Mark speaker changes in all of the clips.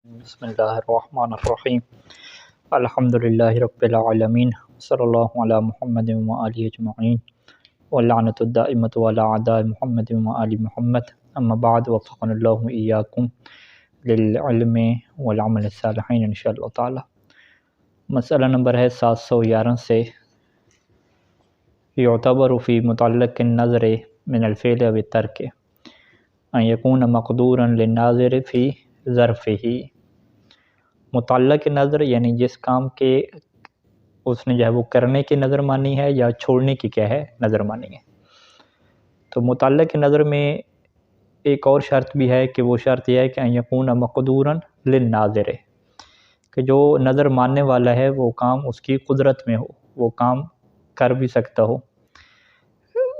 Speaker 1: بسم اللہ الرحمن الرحیم الحمد للہ رب العالمین صلی اللہ علی محمد وآلہ اجمعین واللعنۃ الدائمۃ علی اعداء محمد وآل محمد اما بعد وفقنا اللہ وإیاکم للعلم والعمل الصالحین انشاءاللہ تعالی۔ مسئلہ نمبر ہے 711 سے یعتبر فی متعلق النظر من الفعل و الترک ان یکون مقدورا للناظر فی ظرفہ۔ متعلق نظر یعنی جس کام کے اس نے جو ہے وہ کرنے کی نظر مانی ہے یا چھوڑنے کی کیا ہے نظر مانی ہے۔ تو متعلق نظر میں ایک اور شرط بھی ہے کہ وہ شرط یہ ہے کہ ان یکون مقدورا للناظر، کہ جو نظر ماننے والا ہے وہ کام اس کی قدرت میں ہو، وہ کام کر بھی سکتا ہو۔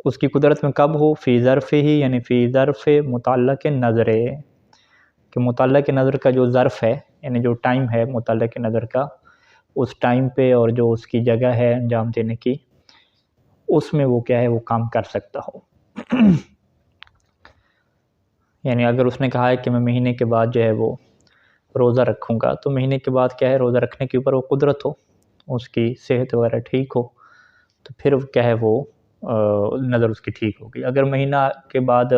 Speaker 1: اس کی قدرت میں کب ہو؟ فی ظرف ہی، یعنی فی ظرف متعلق نظر، کہ متعلق نظر کا جو ظرف ہے یعنی جو ٹائم ہے متعلق نظر کا، اس ٹائم پہ اور جو اس کی جگہ ہے انجام دینے کی، اس میں وہ کیا ہے وہ کام کر سکتا ہو۔ یعنی اگر اس نے کہا ہے کہ میں مہینے کے بعد جو ہے وہ روزہ رکھوں گا، تو مہینے کے بعد کیا ہے روزہ رکھنے کے اوپر وہ قدرت ہو، اس کی صحت وغیرہ ٹھیک ہو، تو پھر کیا ہے وہ نظر اس کی ٹھیک ہوگی۔ اگر مہینہ کے بعد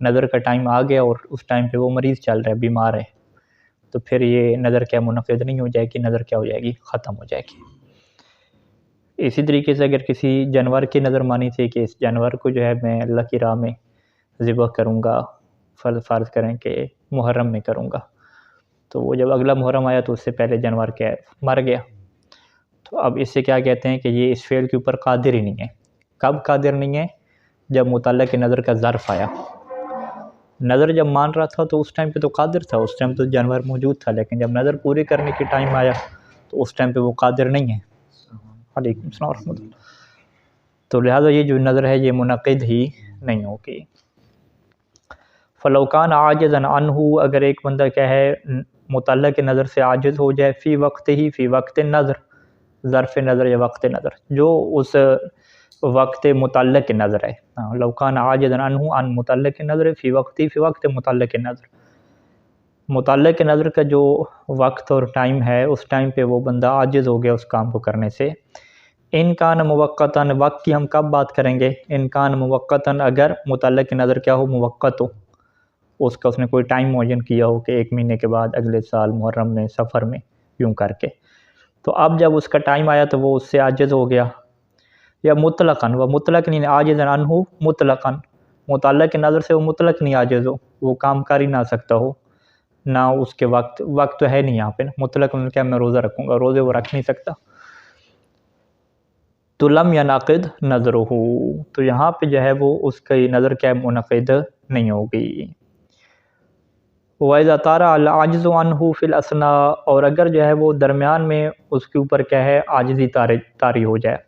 Speaker 1: نظر کا ٹائم آ گیا اور اس ٹائم پہ وہ مریض چل رہا ہے، بیمار ہے، تو پھر یہ نظر کیا منعقد نہیں ہو جائے گی، نظر کیا ہو جائے گی ختم ہو جائے گی۔ اسی طریقے سے اگر کسی جانور کی نظر مانی تھی کہ اس جانور کو جو ہے میں اللہ کی راہ میں ذبح کروں گا، فرض کریں کہ محرم میں کروں گا، تو وہ جب اگلا محرم آیا تو اس سے پہلے جانور کیا ہے مر گیا، تو اب اس سے کیا کہتے ہیں کہ یہ اس فعل کے اوپر قادر ہی نہیں ہے۔ کب قادر نہیں ہے؟ جب متعلق نظر کا ظرف آیا۔ نظر جب مان رہا تھا تو اس ٹائم پہ تو قادر تھا، اس ٹائم تو جانور موجود تھا، لیکن جب نظر پوری کرنے کی ٹائم آیا تو اس ٹائم پہ وہ قادر نہیں ہے۔ علیکم السلام ورحمۃ اللہ۔ تو لہٰذا یہ جو نظر ہے یہ منعقد ہی نہیں ہوگی۔ فلو کان عاجزا عنہ، اگر ایک بندہ کیا ہے متعلق نظر سے عاجز ہو جائے، فی وقت ہی، فی وقت نظر، ظرف نظر یا وقت نظر، جو اس وقت متعلق نظر ہے، لو کان عاجزا عنہ عن متعلق نظر فی وقت ہی، فی وقت متعلق نظر، متعلق نظر کا جو وقت اور ٹائم ہے اس ٹائم پہ وہ بندہ عاجز ہو گیا اس کام کو کرنے سے۔ ان کان موقتاً، وقت کی ہم کب بات کریں گے؟ ان کان موقتاً، اگر متعلق نظر کیا ہو موقت ہو، اس کا اس نے کوئی ٹائم معین کیا ہو کہ ایک مہینے کے بعد اگلے سال محرم میں سفر میں یوں کر کے، تو اب جب اس کا ٹائم آیا تو وہ اس سے عاجز ہو گیا۔ یا مطلقاً، وہ مطلق نہیں عاجز عنہ مطلقاً، متعلق نظر سے وہ مطلق نہیں عاجز ہو، وہ کام کر ہی نہ سکتا ہو، نہ اس کے وقت تو ہے نہیں یہاں پہ، مطلق کیا میں روزہ رکھوں گا، روزے وہ رکھ نہیں سکتا، تو لم ینعقد نظرہ، تو یہاں پہ جو ہے وہ اس کی نظر کیا منعقد نہیں ہوگی۔ وَإِذَا طَارَ الْعَاجِزُ عَنْهُ فِي الْأَثْنَاءِ، اور اگر جو ہے وہ درمیان میں اس کے اوپر کیا ہے عاجزی طاری ہو جائے،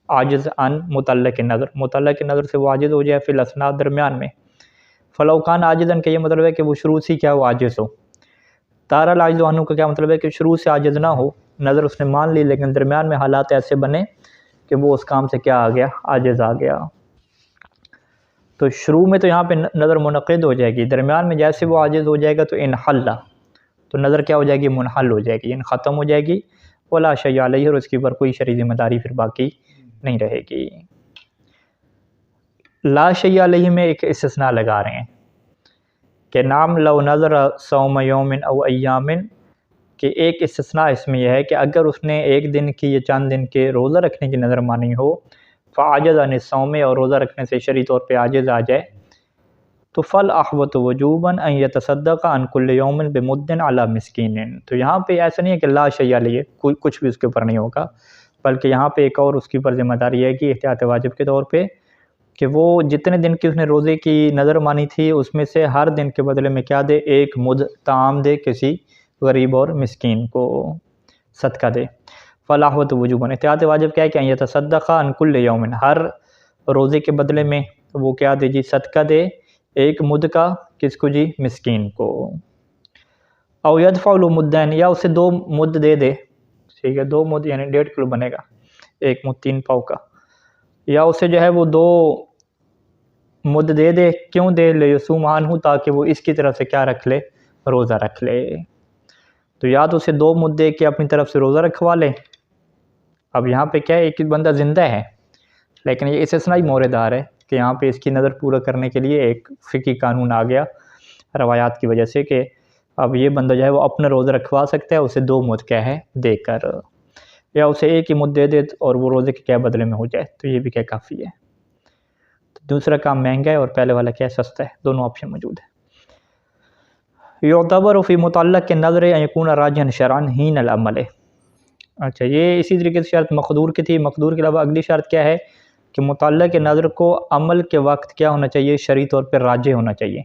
Speaker 1: عاجز عن متعلق نظر، متعلق نظر سے وہ عاجز ہو جائے فی الاسناء درمیان میں، فلو کان عاجزاً کا یہ مطلب ہے کہ وہ شروع سے کیا وہ عاجز ہو۔ طار العاجز عنہ کا کیا مطلب ہے کہ شروع سے عاجز نہ ہو، نظر اس نے مان لی لیکن درمیان میں حالات ایسے بنے کہ وہ اس کام سے کیا آ گیا عاجز آ گیا۔ تو شروع میں تو یہاں پہ نظر منعقد ہو جائے گی، درمیان میں جیسے وہ عاجز ہو جائے گا تو انحل، تو نظر کیا ہو جائے گی منحل ہو جائے گی، یعنی ختم ہو جائے گی، ولا شیء علیہ، اور اس کے اوپر کوئی شرعی ذمہ داری پھر باقی نہیں رہے گی۔ لا شیء علیہ میں ایک استثناء لگا رہے ہیں کہ نام لو نظر صوم یوم او ایام، کہ ایک استثناء اس میں یہ ہے کہ اگر اس نے ایک دن کی یا چند دن کے روزہ رکھنے کی نظر مانی ہو، فعاجز عن الصوم، اور روزہ رکھنے سے شرعی طور پہ عاجز آ جائے، تو فالاحوط وجوبا ان یتصدق عن کل یوم بمد علی مسکین، تو یہاں پہ ایسا نہیں ہے کہ لا شیء علیہ، کچھ بھی اس کے اوپر نہیں ہوگا، بلکہ یہاں پہ ایک اور اس کے اوپر ذمہ داری ہے کہ احتیاط واجب کے طور پہ کہ وہ جتنے دن کی اس نے روزے کی نظر مانی تھی اس میں سے ہر دن کے بدلے میں کیا دے، ایک مد طعام دے، کسی غریب اور مسکین کو صدقہ دے۔ فلاحوت وجوباً، احتیاط واجب کیا ہے کہ ان یتصدق عن کل یوم، ہر روزے کے بدلے میں وہ کیا دے جی صدقہ دے ایک مد کا، کس کو جی مسکین کو۔ او یدفع له مدین، یا اسے 2 مد دے دے، ٹھیک ہے 2 مد یعنی 1.5 کلو بنے گا، 1 مد 3 پاؤ کا، یا اسے جو ہے وہ 2 مد دے دے، کیوں دے؟ لیصوم عنہ، تاکہ وہ اس کی طرف سے کیا رکھ لے، روزہ رکھ لے۔ تو یا تو اسے 2 مدے کے اپنی طرف سے روزہ رکھوا لے. اب یہاں پہ کیا ہے، ایک بندہ زندہ ہے لیکن یہ استثنائی مورد آ رہا ہے کہ یہاں پہ اس کی نظر پورا کرنے کے لیے ایک فقہی قانون آ گیا روایات کی وجہ سے کہ اب یہ بندہ جو ہے وہ اپنا روزہ رکھوا سکتا ہے اسے 2 مد کیا ہے دے کر، یا اسے ایک ہی مد دے دے اور وہ روزے کے کیا بدلے میں ہو جائے، تو یہ بھی کیا کافی ہے. تو دوسرا کام مہنگا ہے اور پہلے والا کیا ہے سستا ہے، دونوں آپشن موجود ہے. یعتبر فی متعلق کے نظر ان یکون راجحا شرعا حین العمل. اچھا، یہ اسی طریقے سے شرط مقدور کی تھی. مقدور کے علاوہ اگلی شرط کیا ہے کہ متعلق کے نظر کو عمل کے وقت کیا ہونا چاہیے، شرعی طور پہ راجح ہونا چاہیے.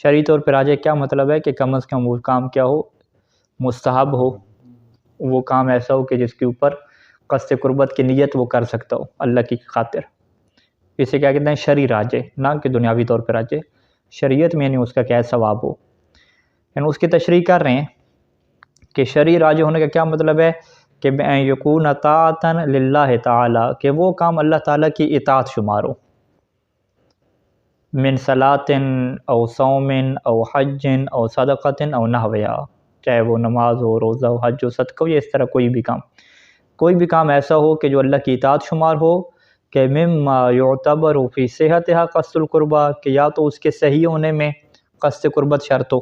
Speaker 1: شرعی طور پہ راجح کیا مطلب ہے کہ کم از کم وہ کام کیا ہو، مستحب ہو، وہ کام ایسا ہو کہ جس کے اوپر قصد قربت کی نیت وہ کر سکتا ہو اللہ کی خاطر. اسے کیا کہتے ہیں شرعی راجح، نہ کہ دنیاوی طور پہ راجح. شریعت میں یعنی اس کا کیا ہے ثواب ہو. یعنی اس کی تشریح کر رہے ہیں کہ شرعی راجح ہونے کا کیا مطلب ہے کہ یکون طاعتا للہ تعالی، کہ وہ کام اللہ تعالیٰ کی اطاعت شمار ہو، من صلاۃ او صوم او حج او صدقۃ او نحوہا، چاہے وہ نماز ہو، روزہ ہو، حج ہو، صدقہ ہو، یا اس طرح کوئی بھی کام ایسا ہو کہ جو اللہ کی اطاعت شمار ہو، کہ مما یعتبر فی صحتہا قصد القربہ، کہ یا تو اس کے صحیح ہونے میں قصد قربت شرط ہو،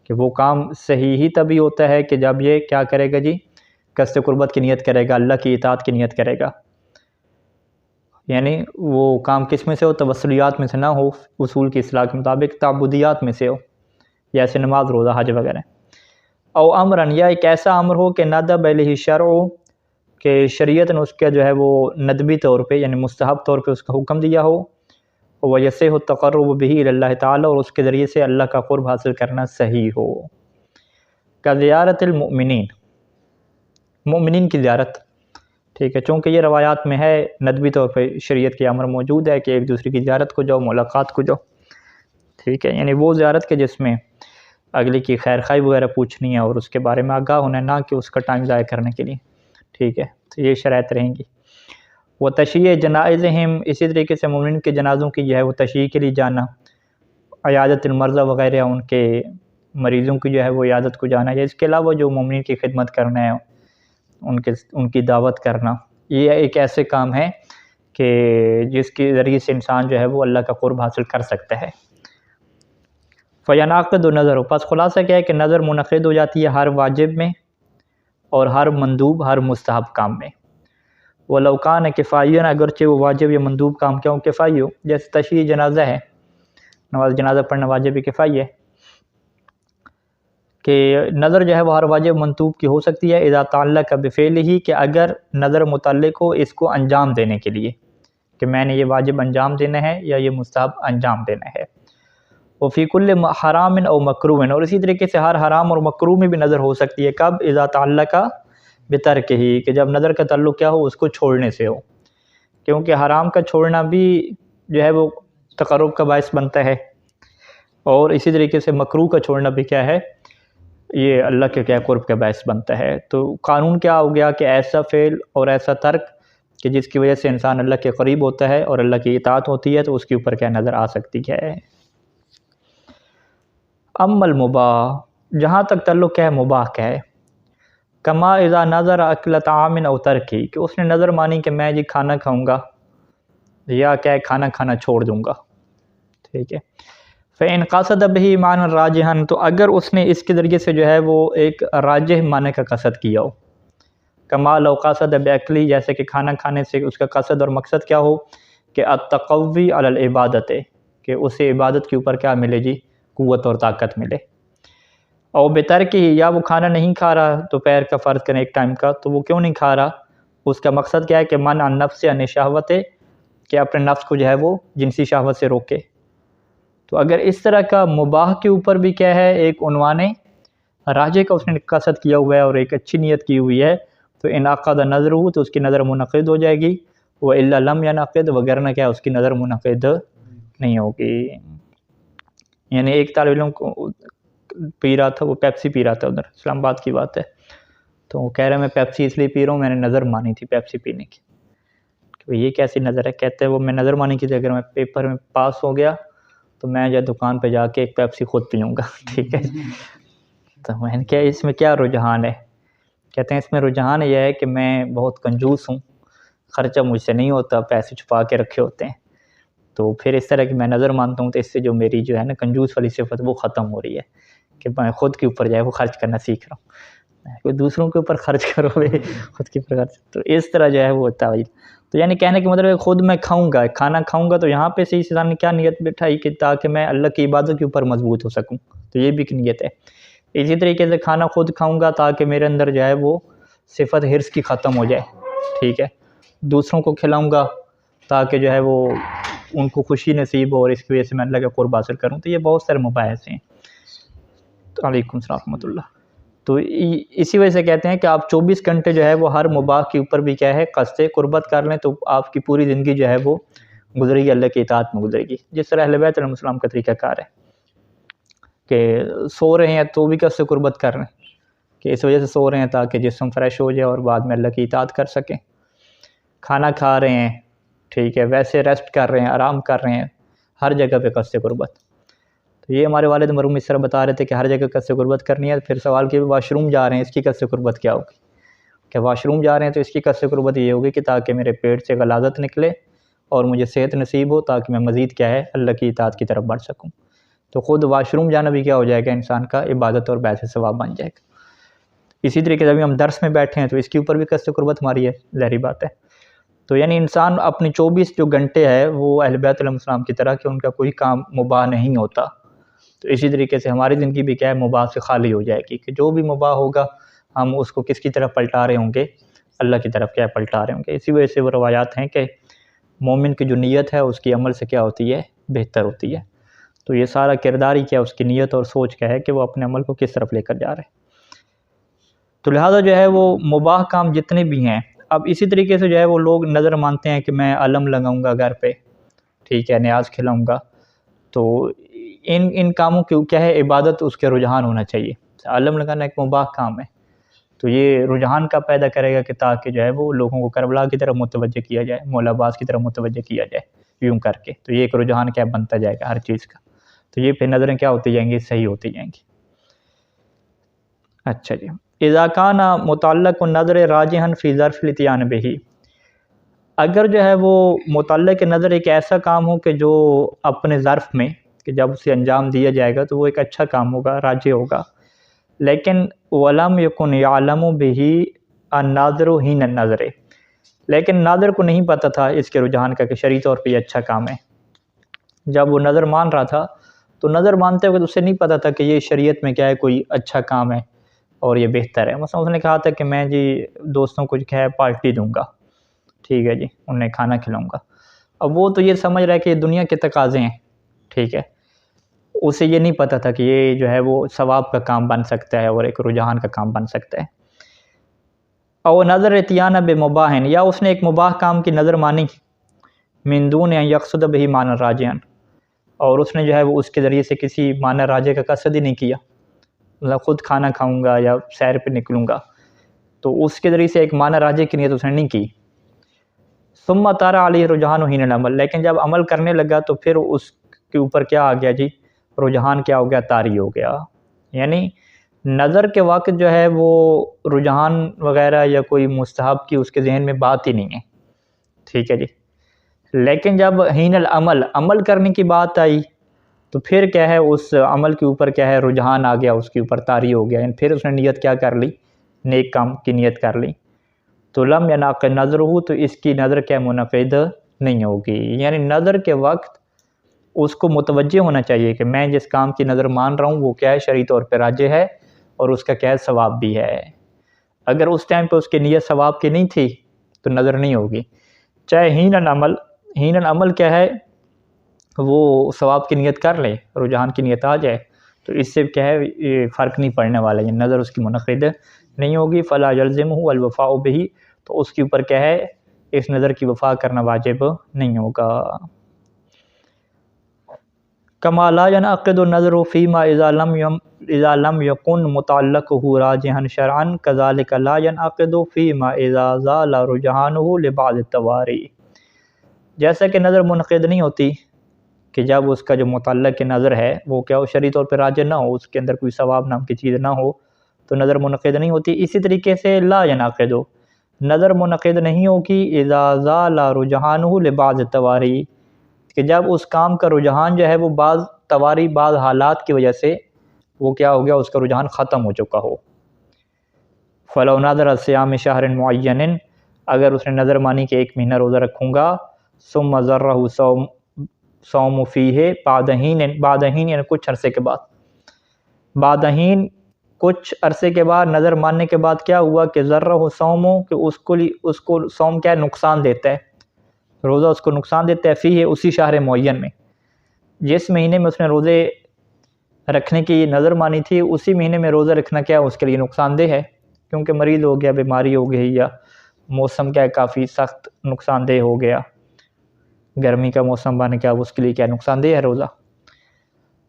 Speaker 1: کہ وہ کام صحیح ہی تبھی ہوتا ہے کہ جب یہ کیا کرے گا جی، قصد قربت کی نیت کرے گا، اللہ کی اطاعت کی نیت کرے گا. یعنی وہ کام کس میں سے ہو، توسلیات میں سے نہ ہو، اصول کی اصلاح کے مطابق تعبدیات میں سے ہو، جیسے نماز، روزہ، حج وغیرہ. او امرن، یا ایک ایسا امر ہو کہ ندب علیہ شرع، کہ شریعت نے اس کا جو ہے وہ ندبی طور پہ یعنی مستحب طور پہ اس کا حکم دیا ہو، ویسع التقرب بہ اللہ تعالی، اور اس کے ذریعے سے اللہ کا قرب حاصل کرنا صحیح ہو. کا زیارت المؤمنین، مومنین کی زیارت. ٹھیک ہے، چونکہ یہ روایات میں ہے ندبی طور پہ شریعت کی امر موجود ہے کہ ایک دوسرے کی زیارت کو جاؤ، ملاقات کو جاؤ. ٹھیک ہے، یعنی وہ زیارت کے جس میں اگلے کی خیر خواہی وغیرہ پوچھنی ہے اور اس کے بارے میں آگاہ ہونا ہے، نہ کہ اس کا ٹائم ضائع کرنے کے لیے. ٹھیک ہے، تو یہ شرائط رہیں گی. وہ تشییع جنائزہم، اسی طریقے سے مومنین کے جنازوں کی جو ہے وہ تشییع کے لیے جانا، عیادت المرضى وغیرہ، ان کے مریضوں کی جو ہے وہ عیادت کو جانا، یا اس کے علاوہ جو مومنین کی خدمت کرنا ہے، ان کی دعوت کرنا، یہ ایک ایسے کام ہے کہ جس کے ذریعے سے انسان جو ہے وہ اللہ کا قرب حاصل کر سکتا ہے. فینعقد نظر، پس خلاصہ کیا ہے کہ نظر منعقد ہو جاتی ہے ہر واجب میں اور ہر مندوب، ہر مستحب کام میں. وَلَوْ كَانَ کفایًا، اگرچہ وہ واجب یا مندوب کام کیا ہو، کفایی ہو. جیسے تشییع جنازہ ہے، نماز جنازہ پڑھنا واجب کفایی ہے، کہ نظر جو ہے وہ ہر واجب منطوب کی ہو سکتی ہے اذا تعلق بفعلہ، کہ اگر نظر متعلق ہو اس کو انجام دینے کے لیے، کہ میں نے یہ واجب انجام دینا ہے یا یہ مستحب انجام دینا ہے. وفی کل حرام او مکروہ، اور اسی طریقے سے ہر حرام اور مکروہ میں بھی نظر ہو سکتی ہے. کب؟ اذا تعلق بترکہ، کہ جب نظر کا تعلق کیا ہو، اس کو چھوڑنے سے ہو. کیونکہ حرام کا چھوڑنا بھی جو ہے وہ تقرب کا باعث بنتا ہے، اور اسی طریقے سے مکروہ کا چھوڑنا بھی کیا ہے، یہ اللہ کے کیا قرب کا باعث بنتا ہے. تو قانون کیا ہو گیا کہ ایسا فعل اور ایسا ترک کہ جس کی وجہ سے انسان اللہ کے قریب ہوتا ہے اور اللہ کی اطاعت ہوتی ہے، تو اس کے اوپر کیا نظر آ سکتی ہے. اما المباح، جہاں تک تعلق کیا ہے مباح کا ہے، کما اذا نظر اکل طعام او ترکی، کہ اس نے نظر مانی کہ میں جی کھانا کھاؤں گا یا کیا ہے کھانا کھانا چھوڑ دوں گا. ٹھیک ہے، فَإِنْ قَصَدَ بِهِ مَعْنًى رَاجِحًا، تو اگر اس نے اس کے ذریعے سے جو ہے وہ ایک راجح معنی کا قصد کیا ہو، کما لو قصد بِأَكْلِ، جیسے کہ کھانا کھانے سے اس کا قصد اور مقصد کیا ہو کہ التقوی علی العبادت، کہ اسے عبادت کے اوپر کیا ملے جی، قوت اور طاقت ملے. او بترکہ، یا وہ کھانا نہیں کھا رہا دوپہر کا فرض کریں ایک ٹائم کا، تو وہ کیوں نہیں کھا رہا، اس کا مقصد کیا ہے کہ منع النفس عن شہوت، کہ اپنے نفس کو جو ہے وہ جنسی شہوت سے روکے. تو اگر اس طرح کا مباح کے اوپر بھی کیا ہے ایک عنوان راجح کا اس نے قصد کیا ہوا ہے اور ایک اچھی نیت کی ہوئی ہے، تو انعقد نظر ہو تو اس کی نظر منعقد ہو جائے گی. وَإِلَّا لَمْ يَنعقد، وگرنہ کیا اس کی نظر منعقد نہیں ہوگی. یعنی ایک طالب علم کو پی رہا تھا، وہ پیپسی پی رہا تھا، ادھر اسلام آباد کی بات ہے، تو وہ کہہ رہا ہے میں پیپسی اس لیے پی رہا ہوں، میں نے نظر مانی تھی پیپسی پینے کی. کہ یہ کیسی نظر ہے؟ کہتے ہیں وہ میں نظر مانی کی تھی اگر میں پیپر میں پاس ہو گیا تو میں جو دکان پہ جا کے ایک پیپسی خود پیوں گا. ٹھیک ہے، تو میں نے کہا اس میں کیا رجحان ہے؟ کہتے ہیں اس میں رجحان یہ ہے کہ میں بہت کنجوس ہوں، خرچہ مجھ سے نہیں ہوتا، پیسے چھپا کے رکھے ہوتے ہیں، تو پھر اس طرح کی میں نظر مانتا ہوں تو اس سے جو میری جو ہے نا کنجوس والی صفت وہ ختم ہو رہی ہے کہ میں خود کے اوپر جو ہے وہ خرچ کرنا سیکھ رہا ہوں، کوئی دوسروں کے اوپر خرچ کرو خود کے اوپر خرچ، تو اس طرح جو ہے وہ تعویل۔ تو یعنی کہنے کا مطلب ہے خود میں کھاؤں گا، کھانا کھاؤں گا تو یہاں پہ سے اس انسان نے کیا نیت بٹھائی کہ تاکہ میں اللہ کی عبادت کے اوپر مضبوط ہو سکوں، تو یہ بھی ایک نیت ہے۔ اسی طریقے سے کھانا خود کھاؤں گا تاکہ میرے اندر جو ہے وہ صفت حرص کی ختم ہو جائے، ٹھیک ہے، دوسروں کو کھلاؤں گا تاکہ جو ہے وہ ان کو خوشی نصیب ہو اور اس کی وجہ سے میں اللہ کا قرب حاصل کروں، تو یہ بہت سارے مباحث ہیں۔ علیکم السلام ورحمۃ اللہ۔ تو اسی وجہ سے کہتے ہیں کہ آپ 24 گھنٹے جو ہے وہ ہر مباح کے اوپر بھی کیا ہے قصد قربت کر لیں تو آپ کی پوری زندگی جو ہے وہ گزرے گی اللہ کی اطاعت میں گزرے گی، جس طرح اہل بیت علیہ السلام کا طریقہ کار ہے کہ سو رہے ہیں تو بھی قصد قربت کر رہے ہیں کہ اس وجہ سے سو رہے ہیں تاکہ جسم فریش ہو جائے اور بعد میں اللہ کی اطاعت کر سکیں، کھانا کھا رہے ہیں، ٹھیک ہے، ویسے ریسٹ کر رہے ہیں، آرام کر رہے ہیں، ہر جگہ پہ قصد قربت۔ تو یہ ہمارے والد مرحوم اس طرح بتا رہے تھے کہ ہر جگہ قصد قربت کرنی ہے۔ پھر سوال کہ واش روم جا رہے ہیں، اس کی قصد قربت کیا ہوگی؟ کہ واش روم جا رہے ہیں تو اس کی قصد قربت یہ ہوگی کہ تاکہ میرے پیٹ سے غلاظت نکلے اور مجھے صحت نصیب ہو تاکہ میں مزید کیا ہے اللہ کی اطاعت کی طرف بڑھ سکوں، تو خود واش روم جانا بھی کیا ہو جائے گا انسان کا عبادت اور باعث ثواب بن جائے گا۔ اسی طریقے سے ابھی ہم درس میں بیٹھے ہیں تو اس کے اوپر بھی قصد قربت ہماری ہے، ظاہری بات ہے۔ تو یعنی انسان اپنی 24 جو گھنٹے ہے وہ اہل بیت علیہ السلام کی طرح کہ ان کا کوئی کام مباح نہیں ہوتا، تو اسی طریقے سے ہماری زندگی بھی کیا ہے مباح سے خالی ہو جائے گی کہ جو بھی مباح ہوگا ہم اس کو کس کی طرف پلٹا رہے ہوں گے؟ اللہ کی طرف کیا پلٹا رہے ہوں گے۔ اسی وجہ سے وہ روایات ہیں کہ مومن کی جو نیت ہے اس کی عمل سے کیا ہوتی ہے؟ بہتر ہوتی ہے۔ تو یہ سارا کردار ہی کیا اس کی نیت اور سوچ کیا ہے کہ وہ اپنے عمل کو کس طرف لے کر جا رہے ہیں۔ تو لہٰذا جو ہے وہ مباح کام جتنے بھی ہیں، اب اسی طریقے سے جو ہے وہ لوگ نظر مانتے ہیں کہ میں علم لگاؤں گا گھر پہ، ٹھیک ہے، نیاز کھلاؤں گا، تو ان کاموں کی کیا ہے عبادت اس کے رجحان ہونا چاہیے۔ علم لگانا ایک مباح کام ہے تو یہ رجحان کا پیدا کرے گا کہ تاکہ جو ہے وہ لوگوں کو کربلا کی طرف متوجہ کیا جائے، مولا عباس کی طرف متوجہ کیا جائے یوں کر کے، تو یہ ایک رجحان کیا بنتا جائے گا ہر چیز کا، تو یہ پھر نظریں کیا ہوتی جائیں گی؟ صحیح ہوتی جائیں گی۔ اچھا جی، اذا کان متعلق النظر راجحا فی ظرف الاتیان بہ، اگر جو ہے وہ متعلق نظر ایک ایسا کام ہو کہ جو اپنے ظرف میں کہ جب اسے انجام دیا جائے گا تو وہ ایک اچھا کام ہوگا، راجح ہوگا، لیکن ولم یکن یعلم بہ الناظر حین النظر، لیکن ناظر کو نہیں پتہ تھا اس کے رجحان کا کہ شرعی طور پہ یہ اچھا کام ہے، جب وہ نظر مان رہا تھا تو نظر مانتے ہوئے اسے نہیں پتہ تھا کہ یہ شریعت میں کیا ہے کوئی اچھا کام ہے اور یہ بہتر ہے۔ مثلا اس نے کہا تھا کہ میں جی دوستوں کو جو ہے پارٹی دوں گا، ٹھیک ہے جی، انہیں کھانا کھلاؤں گا، اب وہ تو یہ سمجھ رہا ہے کہ یہ دنیا کے تقاضے ہیں، ٹھیک ہے، اسے یہ نہیں پتہ تھا کہ یہ جو ہے وہ ثواب کا کام بن سکتا ہے اور ایک رجحان کا کام بن سکتا ہے۔ او نظر اتیان بمباح، یا اس نے ایک مباح کام کی نظر مانی من دون ان یقصد بہ معنی راجحا، اور اس نے جو ہے وہ اس کے ذریعے سے کسی معنی راجح کا قصد ہی نہیں کیا، مطلب خود کھانا کھاؤں گا یا سیر پہ نکلوں گا، تو اس کے ذریعے سے ایک معنی راجح کی نیت اس نے نہیں کی۔ ثم طار علیہ رجحان حین العمل، لیکن جب عمل کرنے لگا تو پھر اس کے اوپر کیا آ گیا جی؟ رجحان کیا ہو گیا؟ طاری ہو گیا، یعنی نظر کے وقت جو ہے وہ رجحان وغیرہ یا کوئی مستحب کی اس کے ذہن میں بات ہی نہیں ہے، ٹھیک ہے جی، لیکن جب حین العمل عمل کرنے کی بات آئی تو پھر کیا ہے اس عمل کے اوپر کیا ہے رجحان آ گیا، اس کے اوپر طاری ہو گیا، یعنی پھر اس نے نیت کیا کر لی؟ نیک کام کی نیت کر لی، تو لم ینعقد نظرہ، تو اس کی نظر کیا منعقد نہیں ہوگی، یعنی نظر کے وقت اس کو متوجہ ہونا چاہیے کہ میں جس کام کی نظر مان رہا ہوں وہ کیا ہے شرعی طور پہ راجح ہے اور اس کا کیا ہے ثواب بھی ہے۔ اگر اس ٹائم پہ اس کی نیت ثواب کی نہیں تھی تو نظر نہیں ہوگی، چاہے حین العمل کیا ہے وہ ثواب کی نیت کر لے، رجحان کی نیت آ جائے تو اس سے کیا ہے یہ فرق نہیں پڑنے والا، یہ نظر اس کی منعقد نہیں ہوگی۔ فلا یلزمہ الوفاء بہ، تو اس کے اوپر کیا ہے اس نظر کی وفا کرنا واجب نہیں ہوگا۔ کما لا ينعقد النظر فيما اذا لم يكن متعلقه راجحا شرعا كذلك لا ينعقد فيما اذا زال رجحانه لبعض التواری، جیسا کہ نظر منعقد نہیں ہوتی کہ جب اس کا جو متعلق نظر ہے وہ کیا ہو شرعی طور پہ راجع نہ ہو، اس کے اندر کوئی ثواب نام کی چیز نہ ہو، تو نظر منعقد نہیں ہوتی۔ اسی طریقے سے لا ینعقد ہو، نظر منعقد نہیں ہوگی اذا زال رجحانہ لبعض التواری، کہ جب اس کام کا رجحان جو ہے وہ بعض تواری بعض حالات کی وجہ سے وہ کیا ہو گیا، اس کا رجحان ختم ہو چکا ہو۔ فلو نظر صیام شہر معین، اگر اس نے نظر مانی کہ 1 مہینہ روزہ رکھوں گا، ثم ضرہ صوم فیہ بعد حین یعنی کچھ عرصے کے بعد، بعد حین کچھ عرصے کے بعد نظر ماننے کے بعد کیا ہوا کہ ضرہ صوم، کہ اس کو صوم کیا ہے نقصان دیتا ہے، روزہ اس کو نقصان دیتا ہے، فیہ اسی شہر معین میں، جس مہینے میں اس نے روزے رکھنے کی نظر مانی تھی اسی مہینے میں روزہ رکھنا کیا اس کے لیے نقصان دہ ہے، کیونکہ مریض ہو گیا، بیماری ہو گئی، یا موسم کیا ہے کافی سخت نقصان دہ ہو گیا، گرمی کا موسم بن گیا، اس کے لیے کیا نقصان دہ ہے روزہ۔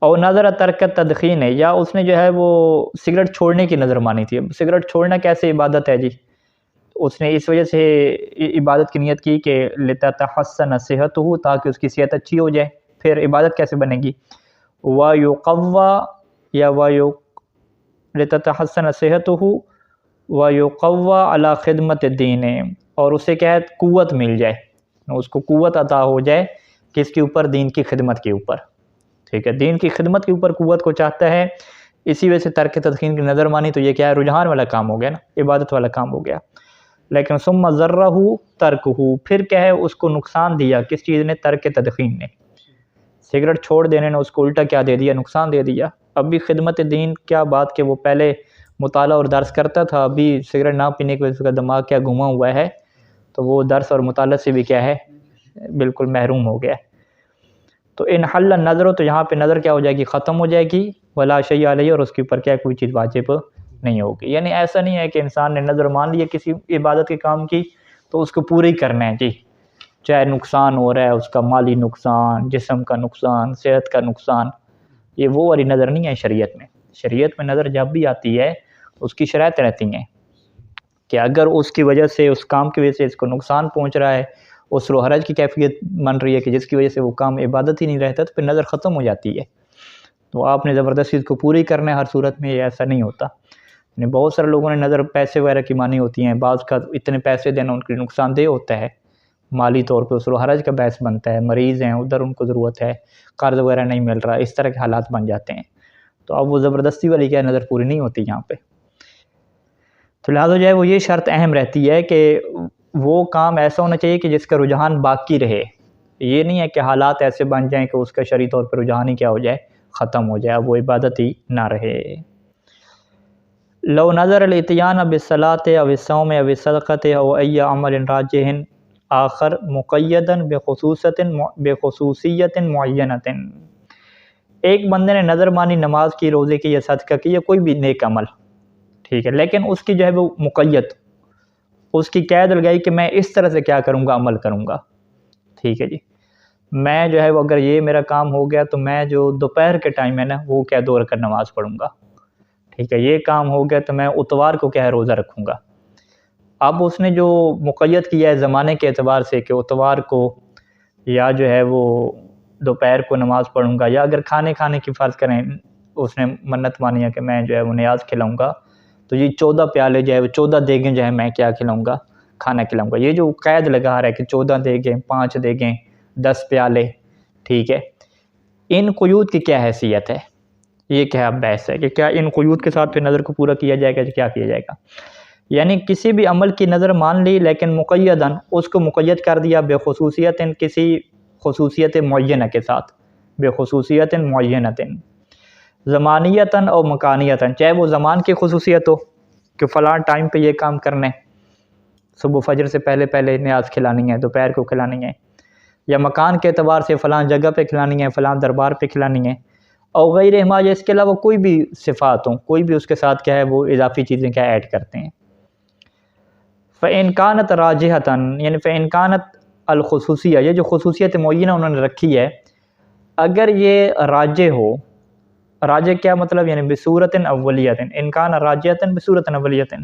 Speaker 1: اور نظر ترک تدخین ہے، یا اس نے جو ہے وہ سگریٹ چھوڑنے کی نظر مانی تھی۔ سگریٹ چھوڑنا کیسے عبادت ہے جی؟ اس نے اس وجہ سے عبادت کی نیت کی کہ لتتحسن صحتہ، تاکہ اس کی صحت اچھی ہو جائے، پھر عبادت کیسے بنے گی؟ وَيُقَوَّى یا لتتحسن صحتہ وَيُقَوَّى علی خدمت الدین، اور اسے کیا ہے قوت مل جائے، اس کو قوت عطا ہو جائے کس کے اوپر؟ دین کی خدمت کے اوپر، ٹھیک ہے، دین کی خدمت کے اوپر قوت کو چاہتا ہے، اسی وجہ سے ترک تدخین کی نظر مانی، تو یہ کیا ہے رجحان والا کام ہو گیا نا، عبادت والا کام ہو گیا۔ لیکن ثم ضرہ ترکہ، پھر کیا ہے اس کو نقصان دیا کس چیز نے؟ ترک تدخین نے، سگریٹ چھوڑ دینے نے اس کو الٹا کیا دے دیا؟ نقصان دے دیا۔ اب بھی خدمت دین کیا بات کہ وہ پہلے مطالعہ اور درس کرتا تھا، ابھی سگریٹ نہ پینے کی وجہ سے اس کا دماغ کیا گھما ہوا ہے، تو وہ درس اور مطالعہ سے بھی کیا ہے بالکل محروم ہو گیا۔ تو ان حل النظر، تو یہاں پہ نظر کیا ہو جائے گی؟ ختم ہو جائے گی، ولا شیء علیہ، اور اس کے اوپر کیا کوئی چیز واجب نہیں ہوگی۔ یعنی ایسا نہیں ہے کہ انسان نے نظر مان لی ہے کسی عبادت کے کام کی تو اس کو پوری کرنا ہے جی، چاہے نقصان ہو رہا ہے اس کا مالی نقصان، جسم کا نقصان، صحت کا نقصان، یہ وہ والی نظر نہیں ہے شریعت میں۔ شریعت میں نظر جب بھی آتی ہے اس کی شرائط رہتی ہیں کہ اگر اس کی وجہ سے اس کام کی وجہ سے اس کو نقصان پہنچ رہا ہے، اس و حرج کی کیفیت بن رہی ہے کہ جس کی وجہ سے وہ کام عبادت ہی نہیں رہتا، تو پھر نظر ختم ہو جاتی ہے۔ تو آپ نے زبردستی اس کو پوری کرنا ہے ہر صورت میں، یہ ایسا نہیں ہوتا۔ یعنی بہت سارے لوگوں نے نظر پیسے وغیرہ کی مانی ہوتی ہیں، بعض کا اتنے پیسے دینا ان کے لیے نقصان دہ ہوتا ہے، مالی طور پہ اس و حرج کا باعث بنتا ہے، مریض ہیں ادھر ان کو ضرورت ہے، قرض وغیرہ نہیں مل رہا، اس طرح کے حالات بن جاتے ہیں، تو اب وہ زبردستی والی کیا نظر پوری نہیں ہوتی یہاں پہ۔ تو لہٰذا جو ہے وہ یہ شرط اہم رہتی ہے کہ وہ کام ایسا ہونا چاہیے کہ جس کا رجحان باقی رہے، یہ نہیں ہے کہ حالات ایسے بن جائیں کہ اس کا شرعی طور پر رجحان ہی کیا ہو جائے؟ ختم ہو جائے، وہ عبادت ہی نہ رہے۔ لو نظر الاتیان بالصلاۃ او الصوم او الصدقۃ او ای عمل راجح آخر مقیدا بخصوصیت معینۃ، ایک بندے نے نظر مانی نماز کی، روزے کی، یا صدقہ کی، یا کوئی بھی نیک عمل، ٹھیک ہے، لیکن اس کی جو ہے وہ مقید، اس کی قید لگائی کہ میں اس طرح سے کیا کروں گا؟ عمل کروں گا، ٹھیک ہے جی، میں جو ہے وہ اگر یہ میرا کام ہو گیا تو میں جو دوپہر کے ٹائم ہے نا وہ کیا 2 رکعت نماز پڑھوں گا، ٹھیک ہے، یہ کام ہو گیا تو میں اتوار کو کیا ہے روزہ رکھوں گا۔ اب اس نے جو مقید کیا ہے زمانے کے اعتبار سے کہ اتوار کو یا جو ہے وہ دوپہر کو نماز پڑھوں گا، یا اگر کھانے کی فرض کریں اس نے منت مانی ہے کہ میں جو ہے وہ نیاز کھلاؤں گا، تو یہ 14 پیالے جو ہے وہ 14 دیگیں جو ہے میں کیا کھلاؤں گا؟ کھانا کھلاؤں گا۔ یہ جو قید لگا رہا ہے کہ 14 دیگیں، 5 دیگیں، 10 پیالے، ٹھیک ہے، ان قیود کی کیا حیثیت ہے؟ یہ کیا بحث ہے کہ کیا ان قیود کے ساتھ پھر نظر کو پورا کیا جائے گا؟ کیا کیا جائے گا؟ یعنی کسی بھی عمل کی نظر مان لی لیکن مقیداً اس کو مقید کر دیا بے خصوصیت، کسی خصوصیت معینہ کے ساتھ، بے خصوصیت معینۃ، زمانیتاً اور مکانیتاً، چاہے وہ زمان کی خصوصیت ہو کہ فلاں ٹائم پہ یہ کام کرنے، صبح فجر سے پہلے نیاز کھلانی ہے، دوپہر کو کھلانی ہے، یا مکان کے اعتبار سے فلاں جگہ پہ کھلانی ہے، فلاں دربار پہ کھلانی ہے، اور غیر احماج اس کے علاوہ کوئی بھی صفات ہوں، کوئی بھی اس کے ساتھ کیا ہے وہ اضافی چیزیں کیا ایڈ کرتے ہیں۔ فَإِنْ كَانَتْ رَاجِحَةً، یعنی فَإِنْ كَانَتْ الخصوصیہ، یہ جو خصوصیت معینہ انہوں نے رکھی ہے، اگر یہ راجح ہو، راجح کیا مطلب؟ یعنی بصورت اولیۃ، ان کان راجحۃ بصورت اولیۃ،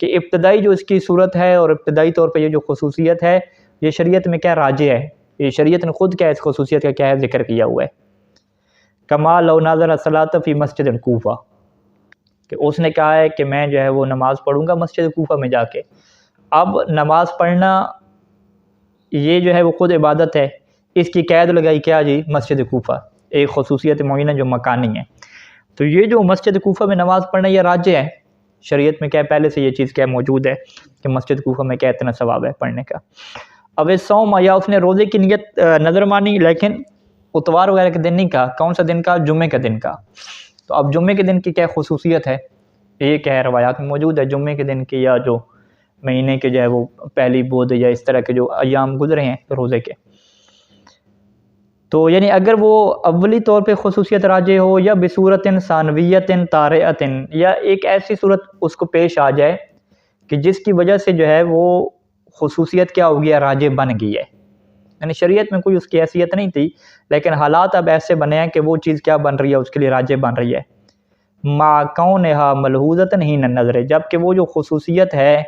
Speaker 1: کہ ابتدائی جو اس کی صورت ہے اور ابتدائی طور پہ یہ جو خصوصیت ہے یہ شریعت میں کیا راجح ہے، یہ شریعت نے خود کیا اس خصوصیت کا کیا ہے ذکر کیا ہوا ہے. کما لو ناظر الصلاۃ فی مسجد الکوفہ، کہ اس نے کہا ہے کہ میں جو ہے وہ نماز پڑھوں گا مسجد کوفہ میں جا کے. اب نماز پڑھنا یہ جو ہے وہ خود عبادت ہے، اس کی قید لگائی کیا جی مسجد کوفہ، ایک خصوصیت معینہ جو مکانی ہے. تو یہ جو مسجد کوفہ میں نماز پڑھنا یہ راجع ہے شریعت میں، کیا پہلے سے یہ چیز کیا موجود ہے کہ مسجد کوفہ میں کیا اتنا ثواب ہے پڑھنے کا. اب اس صوم یا اس نے روزے کی نیت نظر مانی، لیکن اتوار وغیرہ کے دن نہیں کہا. کون سا دن کا؟ جمعے کا دن کا. تو اب جمعے کے دن کی کیا خصوصیت ہے، یہ کیا ہے روایات میں موجود ہے جمعے کے دن کی، یا جو مہینے کے جو ہے وہ پہلی بدھ یا اس طرح کے جو ایام گزرے ہیں روزے کے. تو یعنی اگر وہ اولی طور پہ خصوصیت راجع ہو، یا بصورت ثانویت طارئۃ، یا ایک ایسی صورت اس کو پیش آ جائے کہ جس کی وجہ سے جو ہے وہ خصوصیت کیا ہو گیا، راجع بن گئی ہے. یعنی شریعت میں کوئی اس کی حیثیت نہیں تھی، لیکن حالات اب ایسے بنے ہیں کہ وہ چیز کیا بن رہی ہے، اس کے لیے راجع بن رہی ہے. ما کونھا ملحوظۃ حین النظر، جبکہ وہ جو خصوصیت ہے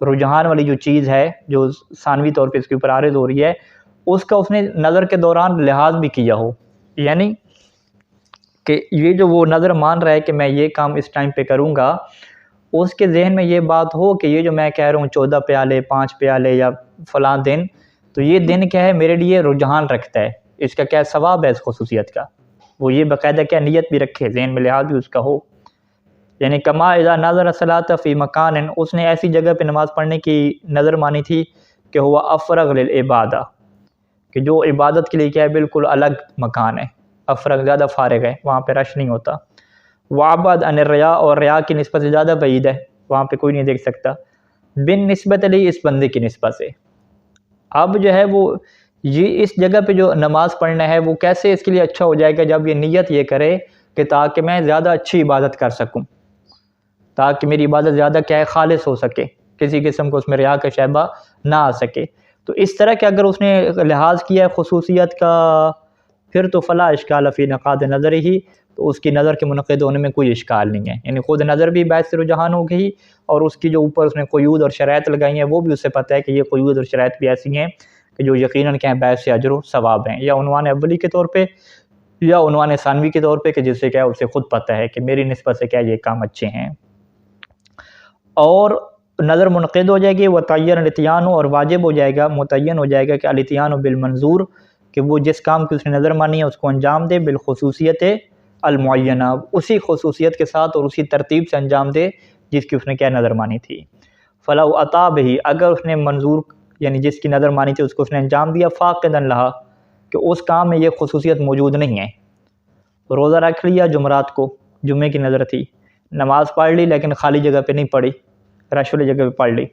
Speaker 1: رجحان والی جو چیز ہے جو ثانوی طور پہ اس کے اوپر عارض ہو رہی ہے، اس کا اس نے نظر کے دوران لحاظ بھی کیا ہو. یعنی کہ یہ جو وہ نظر مان رہا ہے کہ میں یہ کام اس ٹائم پہ کروں گا، اس کے ذہن میں یہ بات ہو کہ یہ جو میں کہہ رہا ہوں 14 پیالے 5 پیالے یا فلاں دن، تو یہ دن کیا ہے میرے لیے رجحان رکھتا ہے، اس کا کیا ثواب ہے اس خصوصیت کا. وہ یہ باقاعدہ کیا نیت بھی رکھے، ذہن میں لحاظ بھی اس کا ہو. یعنی کما اذا نظر الصلاۃ فی مکان، اس نے ایسی جگہ پہ نماز پڑھنے کی نظر مانی تھی کہ ہوا افرغ للعبادہ، کہ جو عبادت کے لیے کیا ہے بالکل الگ مکان ہے، افرغ زیادہ فارغ ہے، وہاں پہ رش نہیں ہوتا. وابعد عن الریا، اور ریا کی نسبت سے زیادہ بعید ہے، وہاں پہ کوئی نہیں دیکھ سکتا. بن نسبت علی، اس بندے کی نسبت سے. اب جو ہے وہ یہ اس جگہ پہ جو نماز پڑھنا ہے وہ کیسے اس کے لیے اچھا ہو جائے گا، جب یہ نیت یہ کرے کہ تاکہ میں زیادہ اچھی عبادت کر سکوں، تاکہ میری عبادت زیادہ کیا ہے خالص ہو سکے، کسی قسم کو اس میں ریا کا شائبہ نہ آ سکے. تو اس طرح کہ اگر اس نے لحاظ کیا ہے خصوصیت کا، پھر تو فلا اشکال فی انعقاد نظر ہی، تو اس کی نظر کے منعقد ہونے میں کوئی اشکال نہیں ہے. یعنی خود نظر بھی باعث رجحان ہو گئی، اور اس کی جو اوپر اس نے قیود اور شرائط لگائی ہیں وہ بھی اسے پتہ ہے کہ یہ قیود اور شرائط بھی ایسی ہیں کہ جو یقیناً کیا ہیں باعث اجر و ثواب ہیں، یا عنوان اولی کے طور پہ یا عنوان ثانوی کے طور پہ، کہ جس سے کیا اسے خود پتہ ہے کہ میری نسبت سے کیا یہ کام اچھے ہیں. اور نظر منعقد ہو جائے گی، وتعین الاتیان، اور واجب ہو جائے گا، متعین ہو جائے گا کہ الاتیان بالمنظور، کہ وہ جس کام کی اس نے نظر مانی ہے اس کو انجام دے، بالخصوصیت المعینہ، اسی خصوصیت کے ساتھ اور اسی ترتیب سے انجام دے جس کی اس نے کیا نظر مانی تھی. فلو عطا بہی، اگر اس نے منظور یعنی جس کی نظر مانی تھی اس کو اس نے انجام دیا، فاقدا لہا، کہ اس کام میں یہ خصوصیت موجود نہیں ہے. روزہ رکھ لیا جمعرات کو، جمعے کی نظر تھی، نماز پڑھ لی لیکن خالی جگہ پہ نہیں پڑھی، رش والی جگہ پہ پڑھ لی،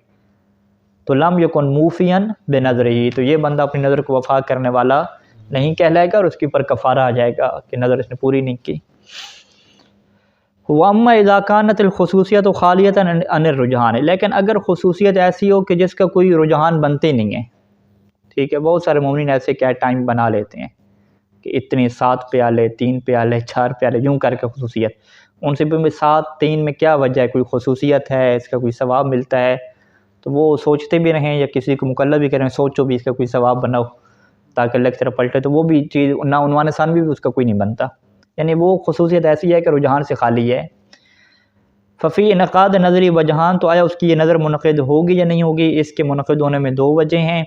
Speaker 1: تو لم یکن موفیاً بنظرہ، تو یہ بندہ اپنی نظر کو وفا کرنے والا نہیں کہلائے گا، اور اس کے اوپر کفارہ آ جائے گا کہ نظر اس نے پوری نہیں کی. وَأَمَّا إِذَا كَانَتِ الْخُصُوصِيَّةُ خَالِيَةً عَنِ الرُّجْحَانِ، لیکن اگر خصوصیت ایسی ہو کہ جس کا کوئی رجحان بنتے نہیں ہے، ٹھیک ہے، بہت سارے مومنین ایسے کیا ٹائم بنا لیتے ہیں کہ اتنے 7 پیالے 3 پیالے 4 پیالے یوں کر کے خصوصیت، ان سے بھی 7 3 میں کیا وجہ ہے، کوئی خصوصیت ہے، اس کا کوئی ثواب ملتا ہے، تو وہ سوچتے بھی رہیں یا کسی کو مکلف بھی کریں سوچو بھی اس کا کوئی ثواب بناؤ تاکہ اللہ کی طرف پلٹے، تو وہ بھی چیز نہ عنوان ثانوی بھی اس کا کوئی نہیں بنتا. یعنی وہ خصوصیت ایسی ہے کہ رجحان سے خالی ہے. ففی انعقاد نظری وجہان، تو آیا اس کی یہ نظر منعقد ہوگی یا نہیں ہوگی؟ اس کے منعقد ہونے میں 2 وجہ ہیں.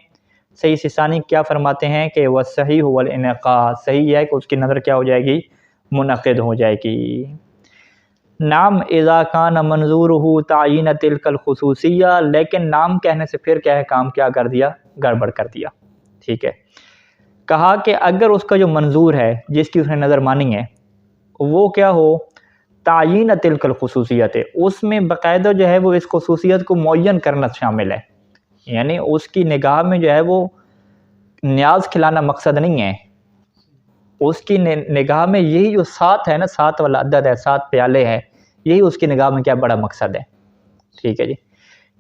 Speaker 1: صحیح سیستانی کیا فرماتے ہیں کہ وہ صحیح ہو الانعقاد، صحیح ہے کہ اس کی نظر کیا ہو جائے گی، منعقد ہو جائے گی. نام اذا کان منظورہ تعین تلک الخصوصیہ، لیکن نام کہنے سے پھر کیا ہے کام کیا کر دیا، گڑبڑ کر دیا. ٹھیک ہے، کہا کہ اگر اس کا جو منظور ہے جس کی اس نے نظر مانی ہے وہ کیا ہو، تعین تلک الخصوصیت، اس میں باقاعدہ جو ہے وہ اس خصوصیت کو معین کرنا شامل ہے. یعنی اس کی نگاہ میں جو ہے وہ نیاز کھلانا مقصد نہیں ہے، اس کی نگاہ میں یہی جو 7 ہے نا، 7 والا عدد ہے، 7 پیالے ہیں، یہی اس کی نگاہ میں کیا بڑا مقصد ہے. ٹھیک ہے جی،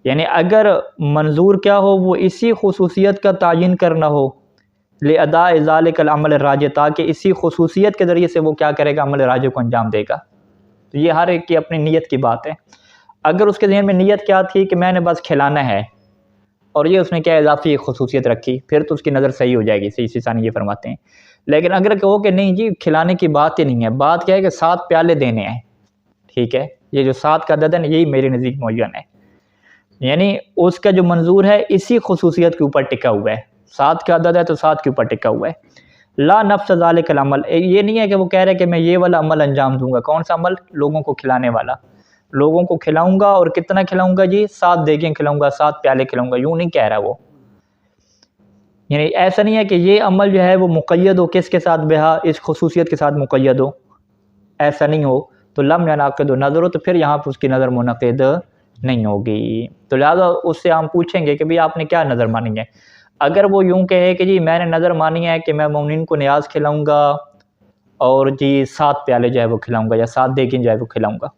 Speaker 1: یعنی اگر منظور کیا ہو، وہ اسی خصوصیت کا تعین کرنا ہو، لِأَدَاءِ ذَلِكَ الْعَمَلِ الرَّاجِحِ، تاکہ اسی خصوصیت کے ذریعے سے وہ کیا کرے گا، عمل راجح کو انجام دے گا. تو یہ ہر ایک کی اپنی نیت کی بات ہے. اگر اس کے ذہن میں نیت کیا تھی کہ میں نے بس کھلانا ہے، اور یہ اس نے کیا اضافی خصوصیت رکھی، پھر تو اس کی نظر صحیح ہو جائے گی، صحیح ثانی یہ فرماتے ہیں۔ لیکن اگر کہو کہ نہیں جی کھلانے کی بات ہی نہیں ہے، بات کیا ہے کہ 7 پیالے دینے ہیں، ٹھیک ہے، یہ جو 7 کا عدد ہے یہی میرے نزدیک معین ہے، یعنی اس کا جو منظور ہے اسی خصوصیت کے اوپر ٹکا ہوا ہے، 7 کا عدد ہے تو 7 کے اوپر ٹکا ہوا ہے۔ لا نفس ذالک العمل، یہ نہیں ہے کہ وہ کہہ رہے کہ میں یہ والا عمل انجام دوں گا، کون سا عمل؟ لوگوں کو کھلانے والا، لوگوں کو کھلاؤں گا، اور کتنا کھلاؤں گا جی؟ 7 دیگیں کھلاؤں گا، 7 پیالے کھلاؤں گا، یوں نہیں کہہ رہا وہ، یعنی ایسا نہیں ہے کہ یہ عمل جو ہے وہ مقید ہو کس کے ساتھ؟ بہا، اس خصوصیت کے ساتھ مقید ہو، ایسا نہیں ہو تو لم ینعقد نظر ہو، تو پھر یہاں پر اس کی نظر منعقد نہیں ہوگی۔ تو لہٰذا اس سے ہم پوچھیں گے کہ بھئی آپ نے کیا نظر مانی ہے؟ اگر وہ یوں کہے کہ جی میں نے نظر مانی ہے کہ میں مومنین کو نیاز کھلاؤں گا اور جی 7 پیالے جو ہے وہ کھلاؤں گا یا 7 دیگیں جو ہے وہ کھلاؤں گا،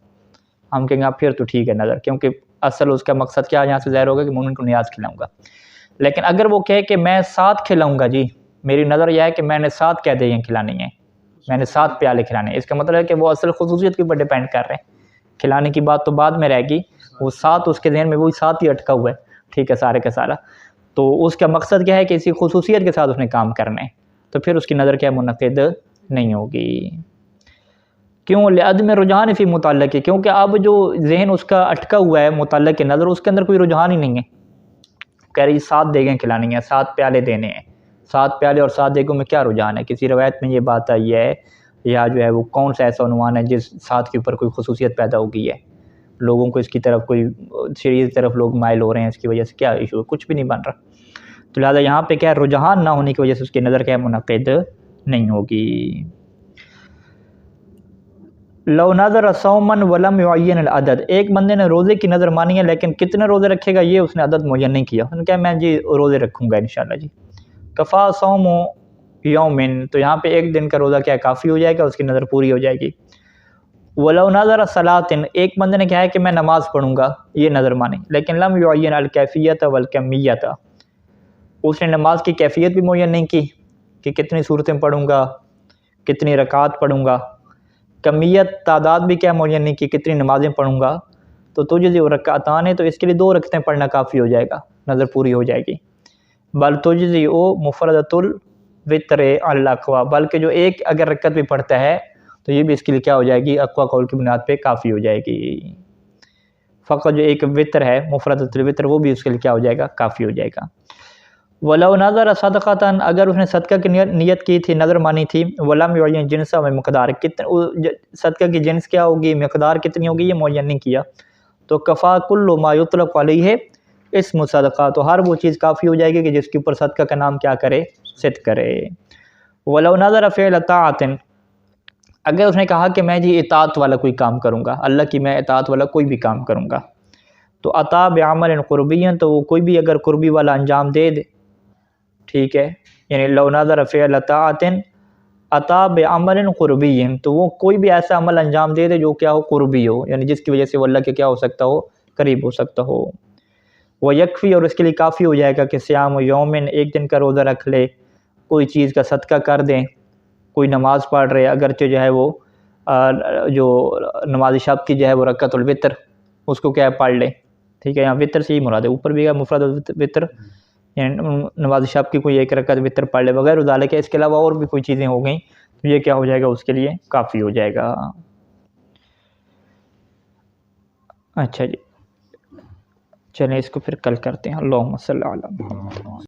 Speaker 1: ہم کہیں گے پھر تو ٹھیک ہے نظر، کیونکہ اصل اس کا مقصد کیا یہاں سے ظاہر ہوگا کہ مومن کو نیاز کھلاؤں گا۔ لیکن اگر وہ کہے کہ میں 7 کھلاؤں گا جی، میری نظر یہ ہے کہ میں نے 7 کیا دیگیں کھلانی ہیں، میں نے 7 پیالے کھلانے ہیں، اس کا مطلب ہے کہ وہ اصل خصوصیت کے اوپر ڈیپینڈ کر رہے ہیں، کھلانے کی بات تو بعد میں رہے گی، وہ 7 اس کے ذہن میں وہی 7 ہی اٹکا ہوا ہے، ٹھیک ہے، سارے کا سارا، تو اس کا مقصد کیا ہے کہ اسی خصوصیت کے ساتھ اس نے کام کرنا ہے، تو پھر اس کی نظر کیا منعقد نہیں ہوگی۔ کیوں؟ لعدم رجحان فی متعلق، کیونکہ اب جو ذہن اس کا اٹکا ہوا ہے متعلق کی نظر، اس کے اندر کوئی رجحان ہی نہیں ہے، کہہ رہی 7 دیگیں کھلانی ہیں، 7 پیالے دینے ہیں، 7 پیالے اور 7 دیگوں میں کیا رجحان ہے؟ کسی روایت میں یہ بات آئی ہے یا جو ہے وہ کون سا ایسا عنوان ہے جس 7 کے اوپر کوئی خصوصیت پیدا ہو گئی ہے، لوگوں کو اس کی طرف کوئی شریعت کی طرف لوگ مائل ہو رہے ہیں، اس کی وجہ سے کیا ایشو ہے؟ کچھ بھی نہیں بن رہا، تو لہٰذا یہاں پہ کیا رجحان نہ ہونے کی وجہ سے اس کی نظر کیا منعقد نہیں ہوگی۔ لو نظر صوما ولم يعین العدد، ایک بندے نے روزے کی نظر مانی ہے لیکن کتنے روزے رکھے گا یہ اس نے عدد معین نہیں کیا، انہوں نے کہا میں جی روزے رکھوں گا انشاءاللہ جی، کفا صوم یومن، تو یہاں پہ ایک دن کا روزہ کیا کافی ہو جائے گا، اس کی نظر پوری ہو جائے گی۔ ولو نظر صلاۃ، ایک بندے نے کہا ہے کہ میں نماز پڑھوں گا، یہ نظر مانی، لیکن لم یعین الکیفیت والکمیت، اس نے نماز کی کیفیت بھی معین نہیں کی کہ کتنی صورتیں پڑھوں گا، کتنی رکعات پڑھوں گا، کمیت تعداد بھی کیا معین نہیں کی کتنی نمازیں پڑھوں گا، تو تجزی رکعتان ہے تو اس کے لیے 2 رکعتیں پڑھنا کافی ہو جائے گا، نظر پوری ہو جائے گی۔ بل تجزی او مفردۃ الوتر الاقوا، بلکہ جو ایک اگر رکعت بھی پڑھتا ہے تو یہ بھی اس کے لیے کیا ہو جائے گی؟ اقوا قول کی بنیاد پہ کافی ہو جائے گی، فقط جو ایک وتر ہے مفردۃ الوتر وہ بھی اس کے لیے کیا ہو جائے گا؟ کافی ہو جائے گا۔ ولو نظر صدقۃ، اگر اس نے صدقہ کی نیت کی تھی، نظر مانی تھی، ولم یعین جنسا و مقدار، صدقہ کی جنس کیا ہوگی، مقدار کتنی ہوگی، یہ معین نہیں کیا، تو کفا کل ما یطلق علیہ اسم صدقہ، تو ہر وہ چیز کافی ہو جائے گی کہ جس کے اوپر صدقہ کا نام کیا کرے؟ صدق کرے۔ ولو نظر فعل طاعۃ، اگر اس نے کہا کہ میں جی اطاعت والا کوئی کام کروں گا، اللہ کی میں اطاعت والا کوئی بھی کام کروں گا، تو عطا بعمل قربی، تو وہ کوئی بھی اگر قربی والا انجام دے دے، ٹھیک ہے، یعنی لو نظر فعل طاعۃ عطا بعمل قربی، تو وہ کوئی بھی ایسا عمل انجام دے دے جو کیا ہو؟ قربی ہو، یعنی جس کی وجہ سے وہ اللہ کے کیا ہو سکتا ہو؟ قریب ہو سکتا ہو۔ وہ یکفی، اور اس کے لیے کافی ہو جائے گا کہ صیام یومن، ایک دن کا روزہ رکھ لے، کوئی چیز کا صدقہ کر دیں، کوئی نماز پڑھ رہے اگرچہ جو ہے وہ جو نماز شب کی جو ہے وہ رکعت الوتر اس کو کیا ہے پڑھ لے، ٹھیک ہے، یہاں وتر سے ہی مراد ہے، اوپر بھی ہے مفرد وتر، یعنی نماز شب کی کوئی ایک رکعت وتر پڑھ لے وغیرہ ذالک، اس کے علاوہ اور بھی کوئی چیزیں ہو گئیں تو یہ کیا ہو جائے گا؟ اس کے لیے کافی ہو جائے گا۔ اچھا جی، چلیں اس کو پھر کل کرتے ہیں۔ اللہم صلی علی محمد۔